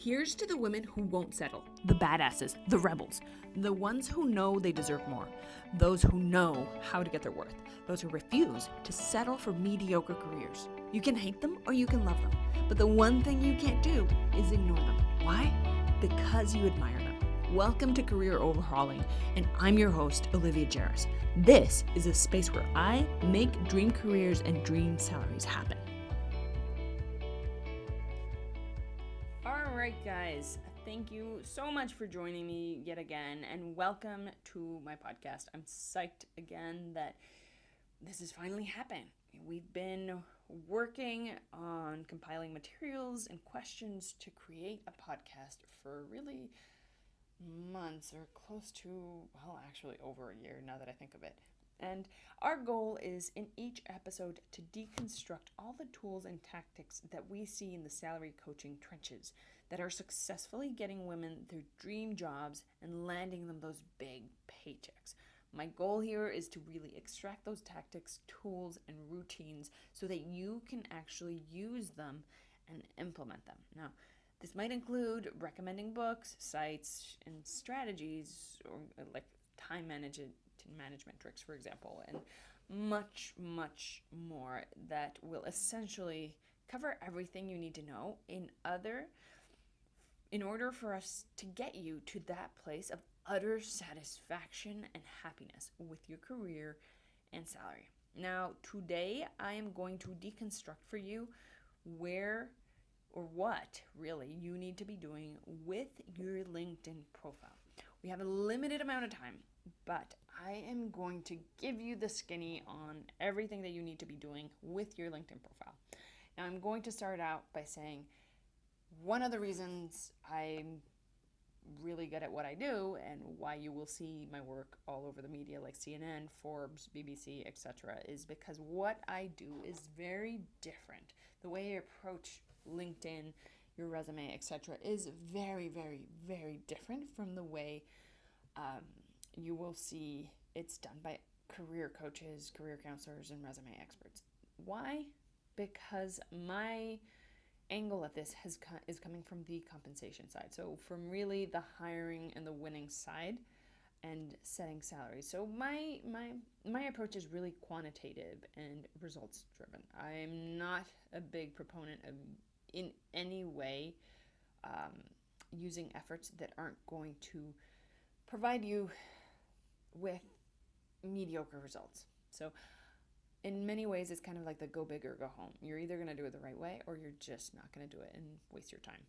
Here's to the women who won't settle, the badasses, the rebels, the ones who know they deserve more, those who know how to get their worth, those who refuse to settle for mediocre careers. You can hate them or you can love them, but the one thing you can't do is ignore them. Why? Because you admire them. Welcome to Career Overhauling, and I'm your host, Olivia Jarris. This is a space where I make dream careers and dream salaries happen. Alright guys, thank you so much for joining me yet again, and welcome to my podcast. I'm psyched again that this has finally happened. We've been working on compiling materials and questions to create a podcast for really months, or close to, well, actually over a year now that I think of it. And our goal is in each episode to deconstruct all the tools and tactics that we see in the salary coaching trenches that are successfully getting women their dream jobs and landing them those big paychecks. My goal here is to really extract those tactics, tools, and routines so that you can actually use them and implement them. Now, this might include recommending books, sites, and strategies, or like time management tricks, for example, and much, much more that will essentially cover everything you need to know in order for us to get you to that place of utter satisfaction and happiness with your career and salary. Now, today I am going to deconstruct for you where or what really you need to be doing with your LinkedIn profile. We have a limited amount of time, but I am going to give you the skinny on everything that you need to be doing with your LinkedIn profile. Now, I'm going to start out by saying one of the reasons I'm really good at what I do and why you will see my work all over the media like CNN, Forbes, BBC, etc. is because what I do is very different. The way I approach LinkedIn, your resume, etc. is very, very, very different from the way you will see it's done by career coaches, career counselors, and resume experts. Why? Because my angle at this is coming from the compensation side. So from really the hiring and the winning side and setting salaries. So my approach is really quantitative and results driven. I'm not a big proponent of in any way using efforts that aren't going to provide you with mediocre results. So in many ways, it's kind of like the go big or go home. You're either going to do it the right way or you're just not going to do it and waste your time.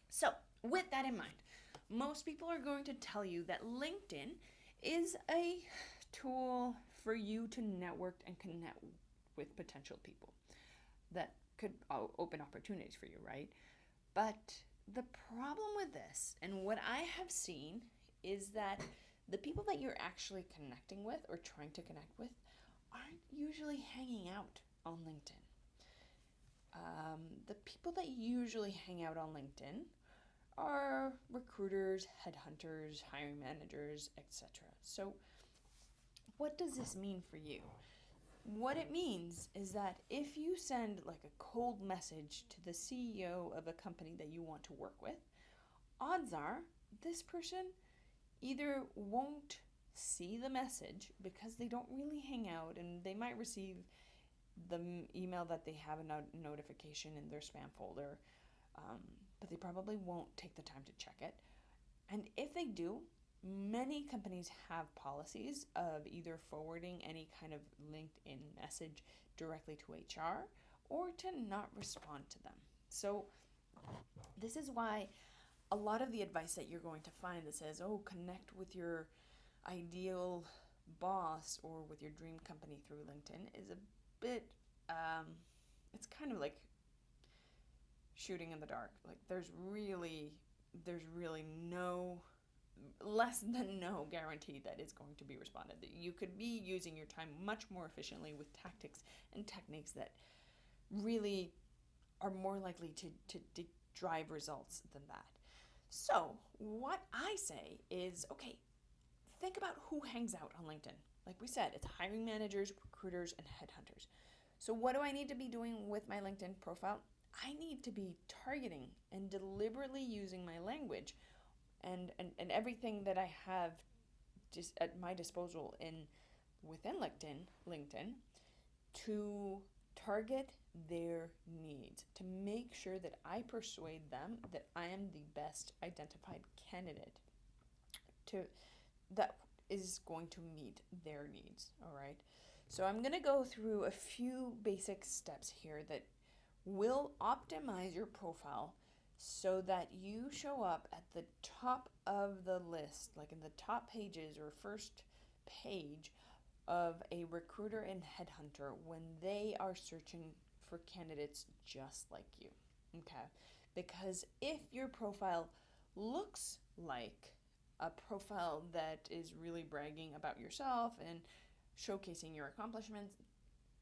So with that in mind, most people are going to tell you that LinkedIn is a tool for you to network and connect with potential people that could open opportunities for you, right? But the problem with this, and what I have seen, is that the people that you're actually connecting with or trying to connect with aren't usually hanging out on LinkedIn. The people that usually hang out on LinkedIn are recruiters, headhunters, hiring managers, etc. So what does this mean for you? What it means is that if you send like a cold message to the CEO of a company that you want to work with, odds are this person either won't see the message because they don't really hang out, and they might receive the email that they have a notification in their spam folder, but they probably won't take the time to check it. And if they do, many companies have policies of either forwarding any kind of LinkedIn message directly to HR or to not respond to them. So this is why a lot of the advice that you're going to find that says, oh, connect with your ideal boss or with your dream company through LinkedIn is a bit, it's kind of like shooting in the dark. Like there's really no, less than no guarantee that it's going to be responded. You could be using your time much more efficiently with tactics and techniques that really are more likely to drive results than that. So what I say is, okay, think about who hangs out on LinkedIn. Like we said, it's hiring managers, recruiters, and headhunters. So what do I need to be doing with my LinkedIn profile? I need to be targeting and deliberately using my language and everything that I have just at my disposal within LinkedIn to target their needs, to make sure that I persuade them that I am the best identified candidate to that is going to meet their needs. All right. So I'm going to go through a few basic steps here that will optimize your profile so that you show up at the top of the list, like in the top pages or first page of a recruiter and headhunter when they are searching for candidates just like you. Okay? Because if your profile looks like a profile that is really bragging about yourself and showcasing your accomplishments,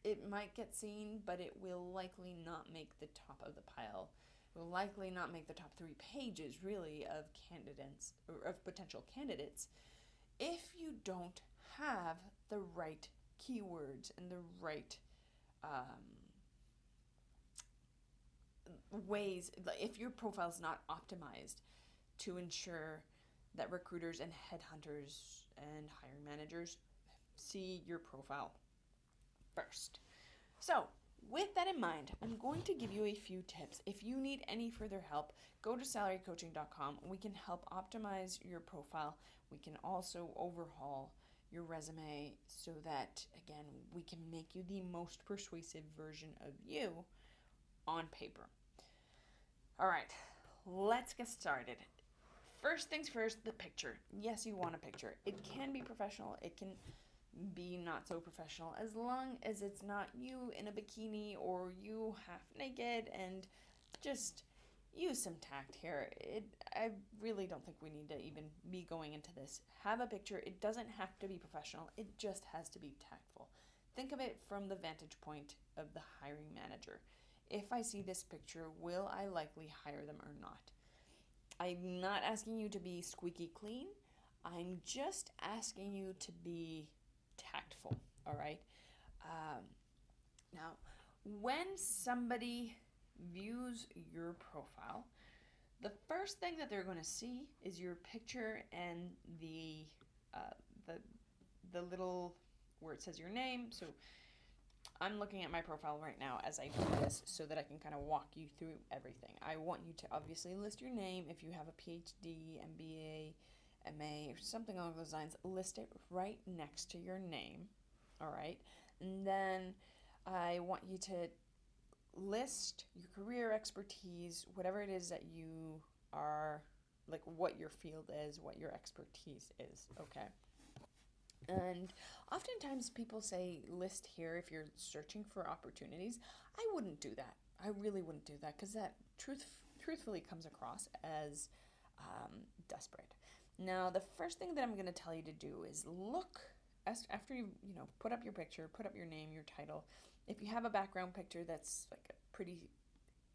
it might get seen, but it will likely not make the top of the pile. It will likely not make the top 3 pages, really, of candidates or of potential candidates if you don't have the right keywords and the right ways. If your profile is not optimized to ensure that recruiters and headhunters and hiring managers see your profile first. So, with that in mind, I'm going to give you a few tips. If you need any further help, go to salarycoaching.com. We can help optimize your profile. We can also overhaul your resume so that, again, we can make you the most persuasive version of you on paper. All right, let's get started. First things first, the picture. Yes, you want a picture. It can be professional. It can be not so professional as long as it's not you in a bikini or you half naked, and just use some tact here. I really don't think we need to even be going into this. Have a picture. It doesn't have to be professional. It just has to be tactful. Think of it from the vantage point of the hiring manager. If I see this picture, will I likely hire them or not? I'm not asking you to be squeaky clean. I'm just asking you to be tactful, all right? Now, when somebody views your profile, the first thing that they're going to see is your picture and the little where it says your name. So I'm looking at my profile right now as I do this so that I can kind of walk you through everything. I want you to obviously list your name. If you have a PhD, MBA, MA, or something along those lines, list it right next to your name. All right. And then I want you to list your career expertise, whatever it is that you are, like what your field is, what your expertise is. Okay. And oftentimes people say list here if you're searching for opportunities. I wouldn't do that. I really wouldn't do that because that truthfully comes across as desperate. Now, the first thing that I'm going to tell you to do is look after you put up your picture, put up your name, your title. If you have a background picture that's like a pretty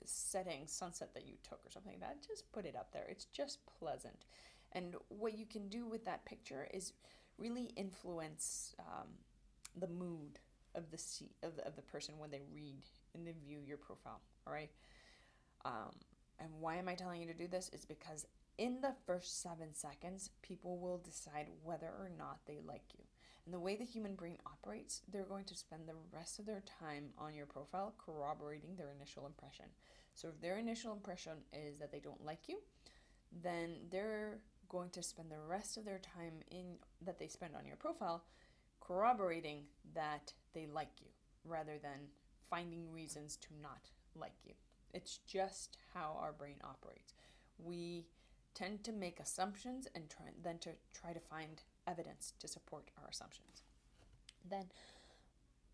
setting sunset that you took or something like that, just put it up there. It's just pleasant. And what you can do with that picture is really influence the mood of the person when they read and they view your profile. All right. And why am I telling you to do this? Is because in the first 7 seconds, people will decide whether or not they like you. And the way the human brain operates, they're going to spend the rest of their time on your profile corroborating their initial impression. So if their initial impression is that they don't like you, then they're going to spend the rest of their time that they spend on your profile corroborating that they like you rather than finding reasons to not like you. It's just how our brain operates. We tend to make assumptions and then to try to find evidence to support our assumptions. Then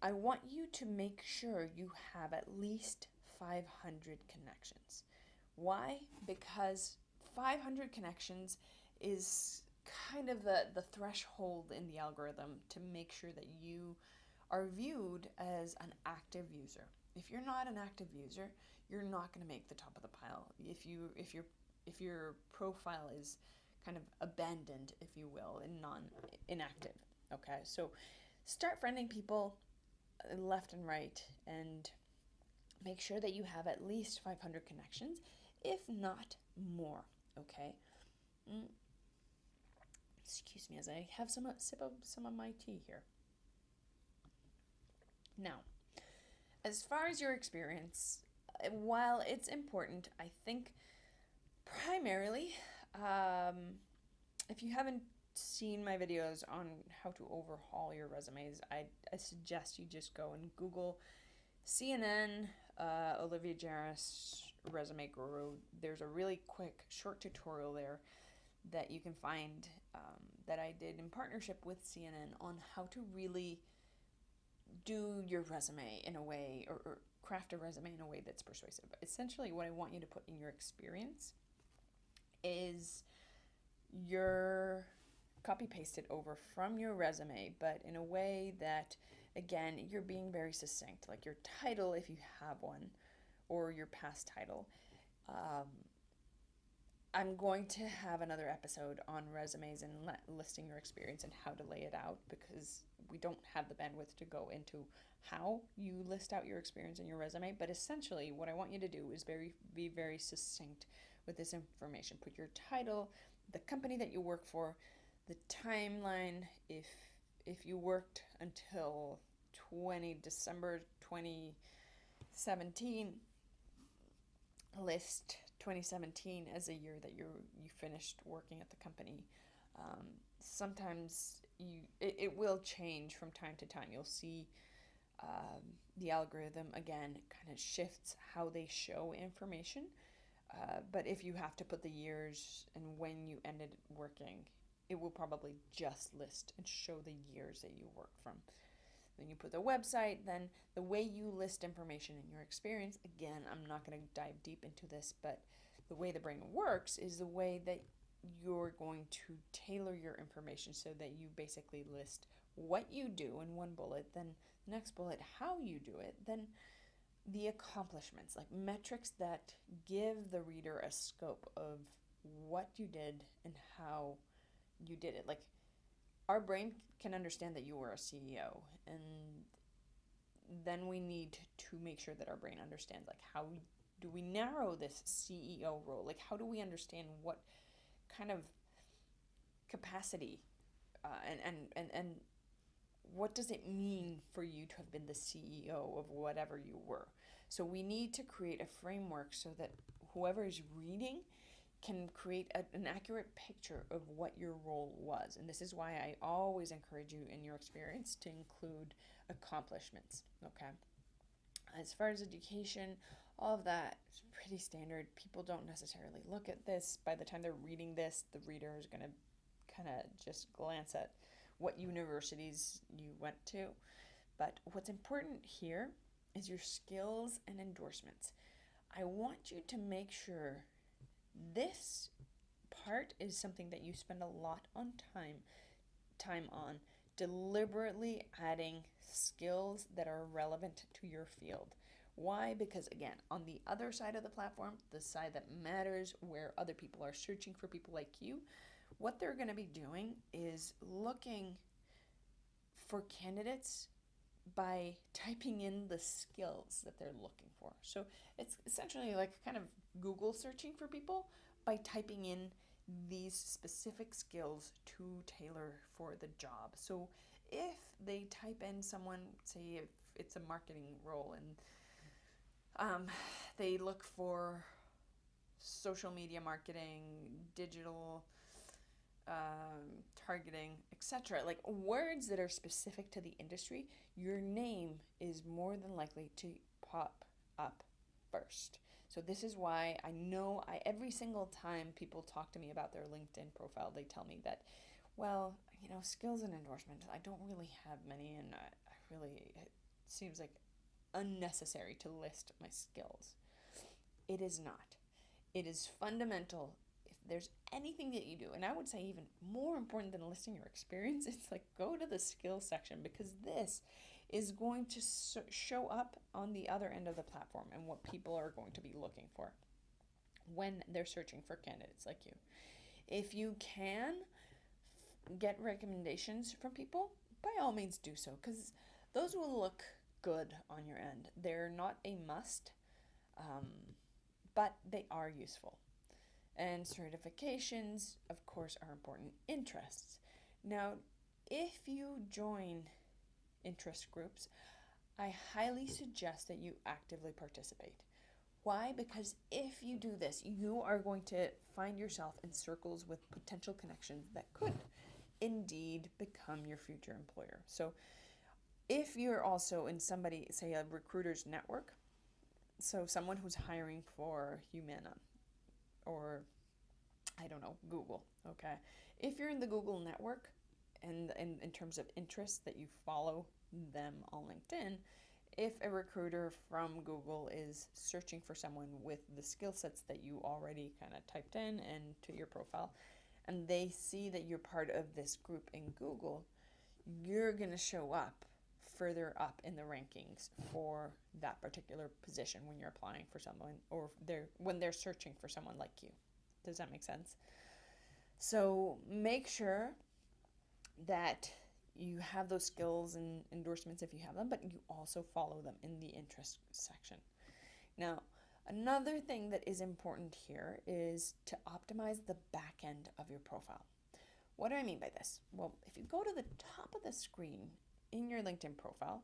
I want you to make sure you have at least 500 connections. Why? Because 500 connections is kind of the threshold in the algorithm to make sure that you are viewed as an active user. If you're not an active user, you're not going to make the top of the pile. If your profile is kind of abandoned, if you will, and inactive. Okay, so start friending people left and right, and Make sure that you have at least 500 connections, if not more, okay? Mm, Excuse me as I have some sip of some of my tea here. Now, as far as your experience, while it's important, I think primarily, um, if you haven't seen my videos on how to overhaul your resumes, I suggest you just go and Google CNN, Olivia Jarris Resume Guru. There's a really quick, short tutorial there that you can find that I did in partnership with CNN on how to really do your resume in a way, or craft a resume in a way that's persuasive. Essentially, what I want you to put in your experience is your copy pasted over from your resume, but in a way that, again, you're being very succinct, like your title, if you have one, or your past title. Um, I'm going to have another episode on resumes and listing your experience and how to lay it out, because we don't have the bandwidth to go into how you list out your experience in your resume. But essentially, what I want you to do is be very succinct with this information. Put your title, the company that you work for, the timeline, if you worked until December 2017, list 2017 as a year that you finished working at the company. Sometimes it will change from time to time. You'll see the algorithm again kind of shifts how they show information. But if you have to put the years and when you ended working, it will probably just list and show the years that you worked from. Then you put the website, then the way you list information in your experience. Again, I'm not going to dive deep into this, but the way the brain works is the way that you're going to tailor your information so that you basically list what you do in one bullet, then the next bullet, how you do it, then the accomplishments, like metrics that give the reader a scope of what you did and how you did it. Like, our brain can understand that you were a CEO, and then we need to make sure that our brain understands, like, how do we narrow this CEO role? Like, how do we understand what kind of capacity and what does it mean for you to have been the CEO of whatever you were? So we need to create a framework so that whoever is reading can create an accurate picture of what your role was. And this is why I always encourage you in your experience to include accomplishments, okay? As far as education, all of that is pretty standard. People don't necessarily look at this. By the time they're reading this, the reader is going to kind of just glance at what universities you went to. But what's important here is your skills and endorsements. I want you to make sure this part is something that you spend a lot on time on, deliberately adding skills that are relevant to your field. Why? Because again, on the other side of the platform, the side that matters, where other people are searching for people like you, what they're going to be doing is looking for candidates by typing in the skills that they're looking for. So it's essentially like kind of Google searching for people by typing in these specific skills to tailor for the job. So if they type in someone, say if it's a marketing role, and they look for social media marketing, digital targeting, etc., like words that are specific to the industry, your name is more than likely to pop up first. So this is why I know every single time people talk to me about their LinkedIn profile, they tell me that, well, skills and endorsements, I don't really have many, and I really, it seems like unnecessary to list my skills. It is not. It is fundamental. If there's anything that you do, and I would say even more important than listing your experience, it's like go to the skills section, because this is going to show up on the other end of the platform and what people are going to be looking for when they're searching for candidates like you. If you can get recommendations from people, by all means do so, because those will look good on your end. They're not a must, um, but they are useful. And certifications, of course, are important. Interests. Now, if you join interest groups, I highly suggest that you actively participate. Why? Because if you do this, you are going to find yourself in circles with potential connections that could indeed become your future employer. So, if you're also in somebody, say a recruiter's network, so someone who's hiring for Humana or I don't know, Google, okay? If you're in the Google network and in terms of interests that you follow them on LinkedIn, if a recruiter from Google is searching for someone with the skill sets that you already kind of typed in and to your profile, and they see that you're part of this group in Google, you're going to show up further up in the rankings for that particular position when you're applying for someone or when they're searching for someone like you. Does that make sense? So make sure that you have those skills and endorsements if you have them, but you also follow them in the interest section. Now, another thing that is important here is to optimize the back end of your profile. What do I mean by this? Well, if you go to the top of the screen in your LinkedIn profile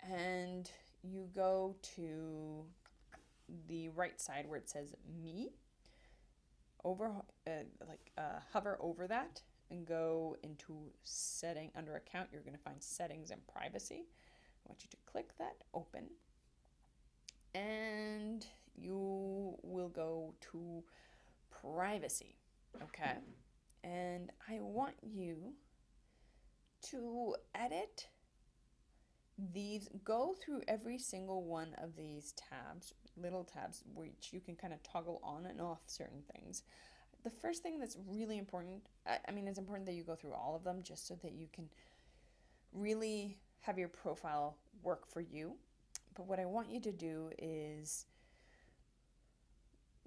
and you go to the right side where it says me, hover over that and go into setting under account. You're going to find settings and privacy. I want you to click that, open, and you will go to privacy. Okay, and I want you to edit these, go through every single one of these tabs, little tabs, which you can kind of toggle on and off certain things. The first thing that's really important, it's important that you go through all of them just so that you can really have your profile work for you. But what I want you to do is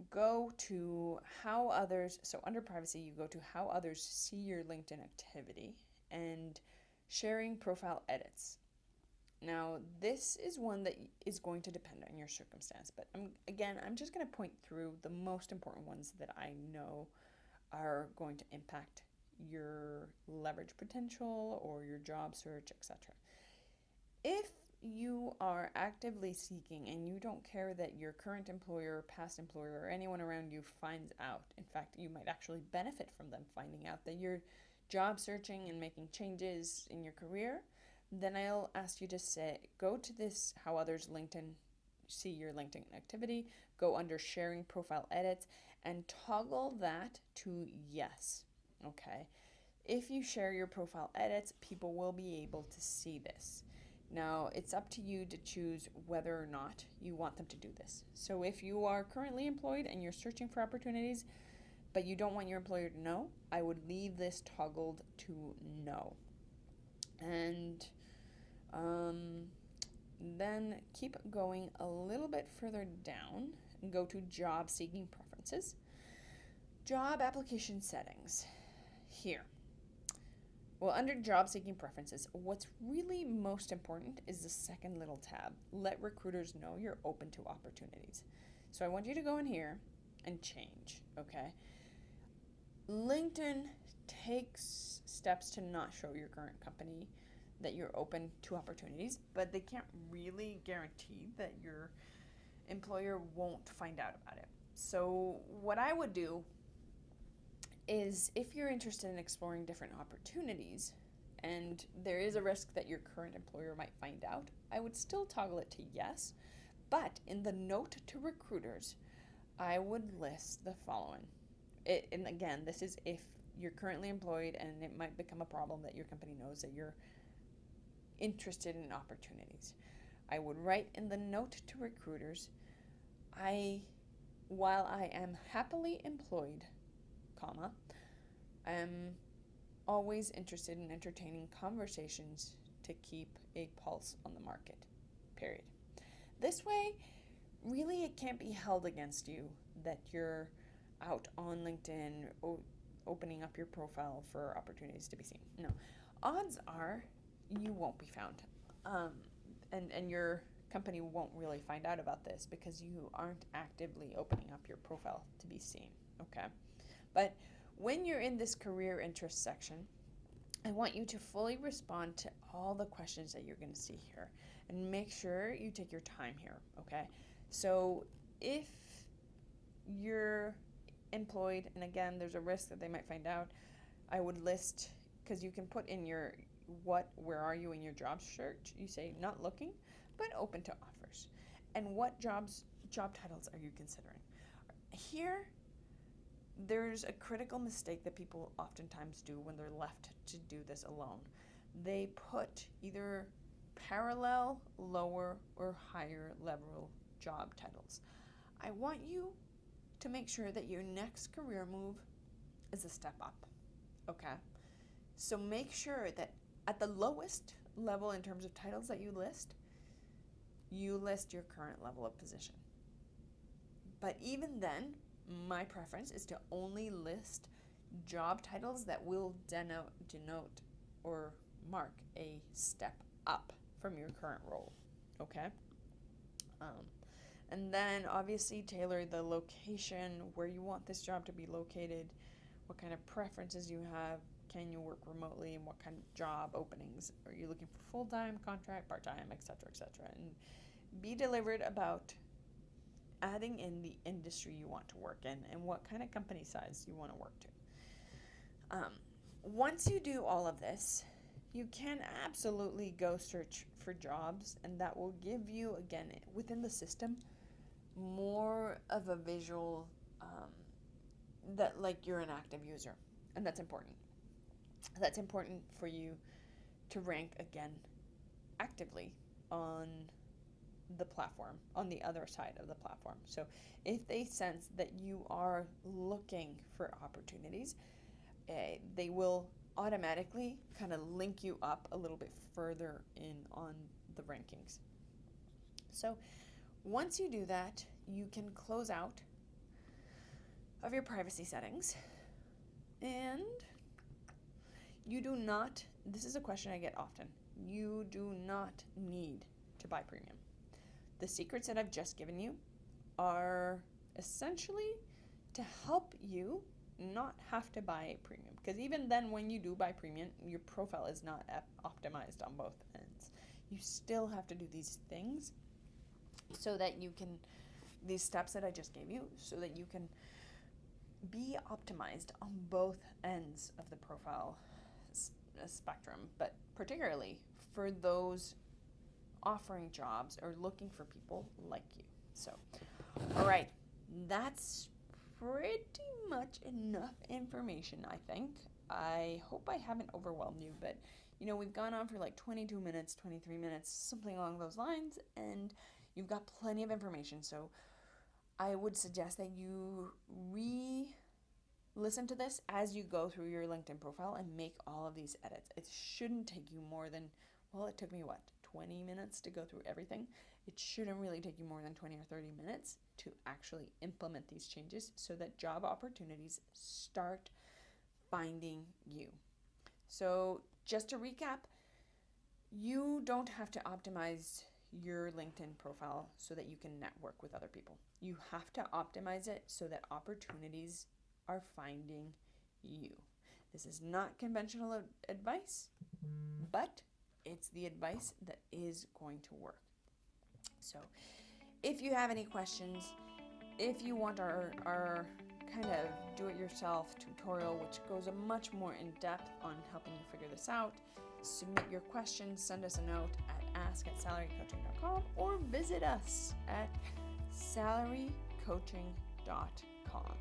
go to how others, so under privacy, you go to how others see your LinkedIn activity and sharing profile edits. Now, this is one that is going to depend on your circumstance, but I'm just going to point through the most important ones that I know are going to impact your leverage potential or your job search, etc. If you are actively seeking and you don't care that your current employer, past employer, or anyone around you finds out, in fact, you might actually benefit from them finding out that you're job searching and making changes in your career, then I'll ask you to go to this how others LinkedIn see your LinkedIn activity, go under sharing profile edits and toggle that to yes. Okay. If you share your profile edits, people will be able to see this. Now, it's up to you to choose whether or not you want them to do this. So if you are currently employed and you're searching for opportunities, but you don't want your employer to know, I would leave this toggled to no. And then keep going a little bit further down and go to job seeking preferences. Job application settings. Here. Well, under job seeking preferences, what's really most important is the second little tab. Let recruiters know you're open to opportunities. So I want you to go in here and change, okay? LinkedIn takes steps to not show your current company that you're open to opportunities, but they can't really guarantee that your employer won't find out about it. So what I would do is if you're interested in exploring different opportunities and there is a risk that your current employer might find out, I would still toggle it to yes, but in the note to recruiters, I would list the following. And again, this is if you're currently employed and it might become a problem that your company knows that you're interested in opportunities. I would write in the note to recruiters, while I am happily employed, comma, I am always interested in entertaining conversations to keep a pulse on the market, period. This way, really it can't be held against you that you're out on LinkedIn opening up your profile for opportunities to be seen. No, odds are you won't be found. and your company won't really find out about this because you aren't actively opening up your profile to be seen, okay? But when you're in this career interest section, I want you to fully respond to all the questions that you're going to see here and make sure you take your time here, okay? So if you're employed, and again, there's a risk that they might find out, I would list, because you can put in your where are you in your job search. You say not looking, but open to offers. And what job titles are you considering? Here, there's a critical mistake that people oftentimes do when they're left to do this alone. They put either parallel, lower, or higher level job titles. I want you to make sure that your next career move is a step up, okay? So make sure that at the lowest level in terms of titles that you list your current level of position. But even then, my preference is to only list job titles that will denote or mark a step up from your current role, okay? And then obviously tailor the location, where you want this job to be located, what kind of preferences you have, can you work remotely, and what kind of job openings. Are you looking for full-time, contract, part-time, etc., etc. And be deliberate about adding in the industry you want to work in and what kind of company size you want to work to. Once you do all of this, you can absolutely go search for jobs, and that will give you, again, within the system, more of a visual that like you're an active user, and that's important. That's important for you to rank again actively on the platform, on the other side of the platform. So if they sense that you are looking for opportunities, they will automatically kind of link you up a little bit further in on the rankings. So once you do that, you can close out of your privacy settings, and you do not, this is a question I get often, you do not need to buy premium. The secrets that I've just given you are essentially to help you not have to buy a premium, because even then when you do buy premium, your profile is not optimized on both ends. You still have to do these things so that you can, these steps that I just gave you, so that you can be optimized on both ends of the profile spectrum, but particularly for those offering jobs or looking for people like you. So, all right, that's pretty much enough information, I think. I hope I haven't overwhelmed you, but you know, we've gone on for like 22 minutes, 23 minutes, something along those lines, and you've got plenty of information. So I would suggest that you listen to this as you go through your LinkedIn profile and make all of these edits. It shouldn't take you more than, well, it took me 20 minutes to go through everything. It shouldn't really take you more than 20 or 30 minutes to actually implement these changes so that job opportunities start finding you. So just to recap, you don't have to optimize your LinkedIn profile so that you can network with other people. You have to optimize it so that opportunities are finding you. This is not conventional advice, but it's the advice that is going to work. So if you have any questions, if you want our kind of do-it-yourself tutorial, which goes a much more in-depth on helping you figure this out, submit your questions, send us a note at ask@salarycoaching.com or visit us at salarycoaching.com.